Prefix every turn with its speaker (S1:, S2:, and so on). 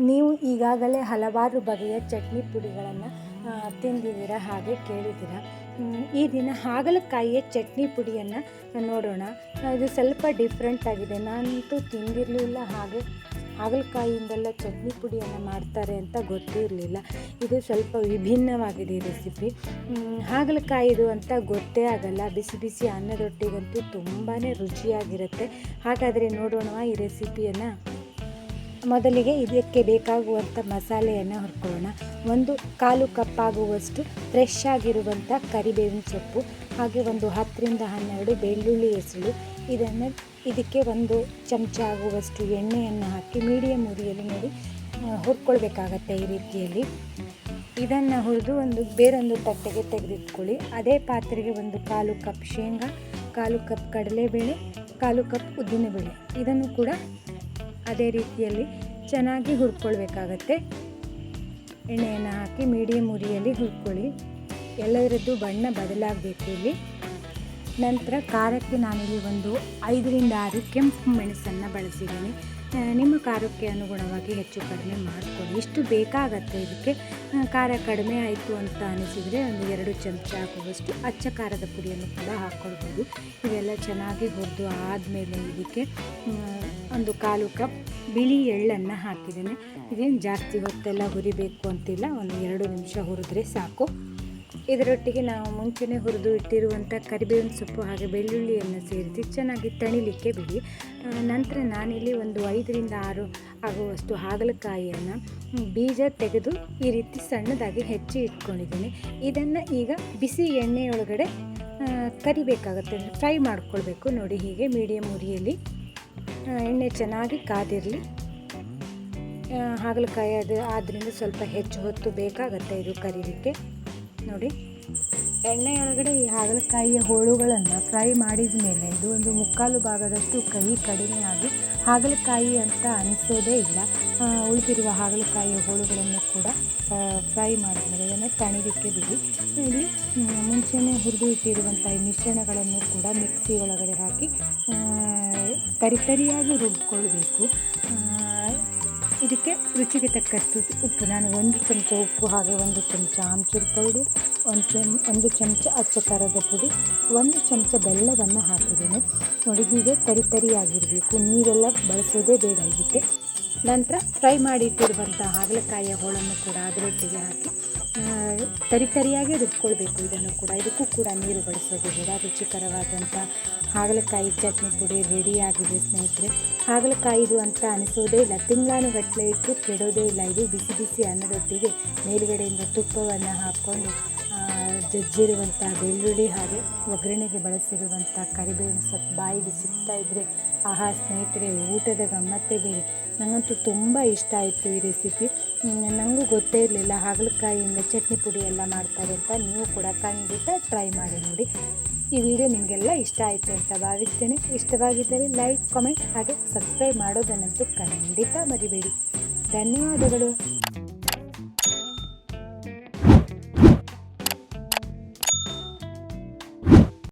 S1: ನೀವು ಈಗಾಗಲೇ ಹಲವಾರು ಬಗೆಯ ಚಟ್ನಿ ಪುಡಿಗಳನ್ನು ತಿಂದಿದ್ದೀರ, ಹಾಗೆ ಕೇಳಿದ್ದೀರ. ಈ ದಿನ ಹಾಗಲಕಾಯಿಯ ಚಟ್ನಿ ಪುಡಿಯನ್ನು ನೋಡೋಣ. ಇದು ಸ್ವಲ್ಪ ಡಿಫ್ರೆಂಟ್ ಆಗಿದೆ. ನಾನಂತೂ ತಿಂದಿರಲಿಲ್ಲ, ಹಾಗೆ ಹಾಗಲಕಾಯಿಯಿಂದೆಲ್ಲ ಚಟ್ನಿ ಪುಡಿಯನ್ನು ಮಾಡ್ತಾರೆ ಅಂತ ಗೊತ್ತಿರಲಿಲ್ಲ. ಇದು ಸ್ವಲ್ಪ ವಿಭಿನ್ನವಾಗಿದೆ ಈ ರೆಸಿಪಿ. ಹಾಗಲಕಾಯಿದು ಅಂತ ಗೊತ್ತೇ ಆಗಲ್ಲ. ಬಿಸಿ ಬಿಸಿ ಅನ್ನದೊಟ್ಟಿಗಂತೂ ತುಂಬಾ ರುಚಿಯಾಗಿರುತ್ತೆ. ಹಾಗಾದರೆ ನೋಡೋಣ ಈ ರೆಸಿಪಿಯನ್ನು. ಮೊದಲಿಗೆ ಇದಕ್ಕೆ ಬೇಕಾಗುವಂಥ ಮಸಾಲೆಯನ್ನು ಹುರ್ಕೊಳ್ಳೋಣ. 1/4 ಕಪ್ ಆಗುವಷ್ಟು ಫ್ರೆಶ್ ಆಗಿರುವಂಥ ಕರಿಬೇವಿನ ಸೊಪ್ಪು, ಹಾಗೆ ಒಂದು 10ರಿಂದ 12 ಬೆಳ್ಳುಳ್ಳಿ ಹೆಸಳು. ಇದಕ್ಕೆ 1 ಚಮಚ ಆಗುವಷ್ಟು ಎಣ್ಣೆಯನ್ನು ಹಾಕಿ ಮೀಡಿಯಮ್ ಉರಿಯಲ್ಲಿ ನೋಡಿ ಹುರ್ಕೊಳ್ಬೇಕಾಗತ್ತೆ. ಈ ರೀತಿಯಲ್ಲಿ ಇದನ್ನು ಹುರಿದು ಬೇರೊಂದು ತಟ್ಟೆಗೆ ತೆಗೆದಿಟ್ಕೊಳ್ಳಿ. ಅದೇ ಪಾತ್ರೆಗೆ 1/4 ಕಪ್ ಶೇಂಗಾ, 1/4 ಕಪ್ ಕಡಲೆಬೇಳೆ, 1/4 ಕಪ್ ಉದ್ದಿನಬೇಳೆ, ಇದನ್ನು ಕೂಡ ಅದೇ ರೀತಿಯಲ್ಲಿ ಚೆನ್ನಾಗಿ ಹುರ್ಕೊಳ್ಬೇಕಾಗತ್ತೆ. ಎಣ್ಣೆಯನ್ನು ಹಾಕಿ ಮೀಡಿಯಮ್ ಉರಿಯಲ್ಲಿ ಹುರ್ಕೊಳ್ಳಿ. ಎಲ್ಲದರದ್ದು ಬಣ್ಣ ಬದಲಾಗಬೇಕು ಇಲ್ಲಿ. ನಂತರ ಖಾರಕ್ಕೆ ನಾನಿಲ್ಲಿ 5ರಿಂದ 6 ಕೆಂಪು ಮೆಣಸನ್ನು ಬಳಸಿದ್ದೀನಿ. ನಿಮ್ಮ ಖಾರಕ್ಕೆ ಅನುಗುಣವಾಗಿ ಹೆಚ್ಚು ಕಡಿಮೆ ಮಾಡಿಕೊಳ್ಳಿ. ಇಷ್ಟು ಬೇಕಾಗತ್ತೆ. ಇದಕ್ಕೆ ಖಾರ ಕಡಿಮೆ ಆಯಿತು ಅಂತ ಅನಿಸಿದರೆ 2 ಚಮಚ ಆಗುವಷ್ಟು ಅಚ್ಚ ಖಾರದ ಪುಡಿಯನ್ನು ಕೂಡ ಹಾಕ್ಕೊಳ್ಬೋದು. ಇವೆಲ್ಲ ಚೆನ್ನಾಗಿ ಹುರಿದು ಆದಮೇಲೆ ಇದಕ್ಕೆ 1/4 ಕಪ್ ಬಿಳಿ ಎಳ್ಳನ್ನು ಹಾಕಿದ್ದೇನೆ. ಇದೇನು ಜಾಸ್ತಿ ಹೊತ್ತೆಲ್ಲ ಹುರಿಬೇಕು ಅಂತಿಲ್ಲ, 2 ನಿಮಿಷ ಹುರಿದ್ರೆ ಸಾಕು. ಇದರೊಟ್ಟಿಗೆ ನಾವು ಮುಂಚೆನೇ ಹುರಿದು ಇಟ್ಟಿರುವಂಥ ಕರಿಬೇವಿನ ಸೊಪ್ಪು ಹಾಗೆ ಬೆಳ್ಳುಳ್ಳಿಯನ್ನು ಸೇರಿಸಿ ಚೆನ್ನಾಗಿ ತಣಿಲಿಕ್ಕೆ ಬಿಡಿ. ನಂತರ ನಾನಿಲ್ಲಿ 5ರಿಂದ 6 ಆಗುವಷ್ಟು ಹಾಗಲಕಾಯಿಯನ್ನು ಬೀಜ ತೆಗೆದು ಈ ರೀತಿ ಸಣ್ಣದಾಗಿ ಹೆಚ್ಚಿ ಇಟ್ಕೊಂಡಿದ್ದೀನಿ. ಇದನ್ನು ಈಗ ಬಿಸಿ ಎಣ್ಣೆಯೊಳಗಡೆ ಕರಿಬೇಕಾಗತ್ತೆ, ಫ್ರೈ ಮಾಡ್ಕೊಳ್ಬೇಕು. ನೋಡಿ, ಹೀಗೆ ಮೀಡಿಯಮ್ ಉರಿಯಲ್ಲಿ ಎಣ್ಣೆ ಚೆನ್ನಾಗಿ ಕಾದಿರಲಿ. ಹಾಗಲಕಾಯಿ ಆದ್ದರಿಂದ ಸ್ವಲ್ಪ ಹೆಚ್ಚು ಹೊತ್ತು ಬೇಕಾಗತ್ತೆ ಇದು ಕರಿಲಿಕ್ಕೆ. ನೋಡಿ, ಎಣ್ಣೆಯೊಳಗಡೆ ಈ ಹಾಗಲಕಾಯಿಯ ಹೋಳುಗಳನ್ನು ಫ್ರೈ ಮಾಡಿದ ಮೇಲೆ ಇದು 1/4 ಭಾಗದಷ್ಟು ಕಹಿ ಕಡಿಮೆ ಆಗಿ ಹಾಗಲಕಾಯಿ ಅಂತ ಅನಿಸೋದೇ ಇಲ್ಲ. ಉಳಿದಿರುವ ಹಾಗಲಕಾಯಿಯ ಹೋಳುಗಳನ್ನು ಕೂಡ ಫ್ರೈ ಮಾಡಿದ್ಮೇಲೆ ಇದನ್ನು ತಣಿಲಿಕ್ಕೆ ಬಿಡಿ. ಇಲ್ಲಿ ಮುಂಚೆನೇ ಹುರಿದು ಇಟ್ಟಿರುವಂಥ ಈ ಮಿಶ್ರಣಗಳನ್ನು ಕೂಡ ಮಿಕ್ಸಿ ಒಳಗಡೆ ಹಾಕಿ ತರಿಯಾಗಿ ರುಬ್ಕೊಳ್ಬೇಕು. ಇದಕ್ಕೆ ರುಚಿಗೆ ತಕ್ಕಷ್ಟು ಉಪ್ಪು, ನಾನು 1 ಚಮಚ ಉಪ್ಪು, ಹಾಗೆ 1 ಚಮಚ ಆಮ್ಚೂರು ಪೌಡು, 1 ಚಮಚ ಅಚ್ಚ ಖಾರದ ಪುಡಿ, 1 ಚಮಚ ಬೆಲ್ಲವನ್ನು ಹಾಕಿದ್ದೇನೆ. ನೋಡಿ, ಹೀಗೆ ತರಿಯಾಗಿರಬೇಕು. ನೀರೆಲ್ಲ ಬಳಸೋದೇ ಬೇಡ ಇದಕ್ಕೆ. ನಂತರ ಫ್ರೈ ಮಾಡಿ ಇಟ್ಟಿರುವಂಥ ಹಾಗಲಕಾಯಿಯ ಹೋಳನ್ನು ಕೂಡ ಅದರೊಟ್ಟಿಗೆ ಹಾಕಿ ತರಿಯಾಗಿ ರುಬ್ಕೊಳ್ಬೇಕು. ಇದಕ್ಕೂ ಕೂಡ ನೀರು ಬಳಸೋದು ಬೇಡ. ರುಚಿಕರವಾದಂಥ ಹಾಗಲಕಾಯಿ ಚಟ್ನಿ ಪುಡಿ ರೆಡಿಯಾಗಿದೆ ಸ್ನೇಹಿತರೆ. ಹಾಗಲಕಾಯಿದು ಅಂತ ಅನಿಸೋದೇ ಇಲ್ಲ. ತಿಂಗಳಾನುಗಟ್ಟಲೆ ಇಟ್ಟು ಕೆಡೋದೇ ಇಲ್ಲ. ಇದು ಬಿಸಿ ಬಿಸಿ ಅನ್ನದೊಟ್ಟಿಗೆ ಮೇಲುಗಡೆಯಿಂದ ತುಪ್ಪವನ್ನು ಹಾಕ್ಕೊಂಡು ಜಜ್ಜಿರುವಂಥ ಬೆಳ್ಳುಳ್ಳಿ ಹಾಗೆ ಒಗ್ಗರಣೆಗೆ ಬಳಸಿರುವಂಥ ಕರಿಬೇವಿನ ಸೊಪ್ಪು ಬಾಯಿಗೆ ಸಿಗ್ತಾ ಇದ್ದರೆ ಆಹಾ ಸ್ನೇಹಿತರೆ, ಊಟದ ಗಮ್ಮತ್ತೇ ಬೇರೆ. ನನಗಂತೂ ತುಂಬ ಇಷ್ಟ ಆಯಿತು ಈ ರೆಸಿಪಿ. ನನಗೂ ಗೊತ್ತೇ ಇರಲಿಲ್ಲ ಹಾಗಲಕಾಯಿಯಿಂದ ಚಟ್ನಿ ಪುಡಿ ಎಲ್ಲ ಮಾಡ್ತಾರೆ ಅಂತ. ನೀವು ಕೂಡ ಖಂಡಿತ ಟ್ರೈ ಮಾಡಿ ನೋಡಿ. ಈ ವಿಡಿಯೋ ನಿಮಗೆಲ್ಲ ಇಷ್ಟ ಆಯಿತು ಅಂತ ಭಾವಿಸ್ತೇನೆ. ಇಷ್ಟವಾಗಿದ್ದರೆ ಲೈಕ್, ಕಾಮೆಂಟ್ ಹಾಗೆ ಸಬ್ಸ್ಕ್ರೈಬ್ ಮಾಡೋದನ್ನಂತೂ ಖಂಡಿತ ಮರಿಬೇಡಿ. ಧನ್ಯವಾದಗಳು.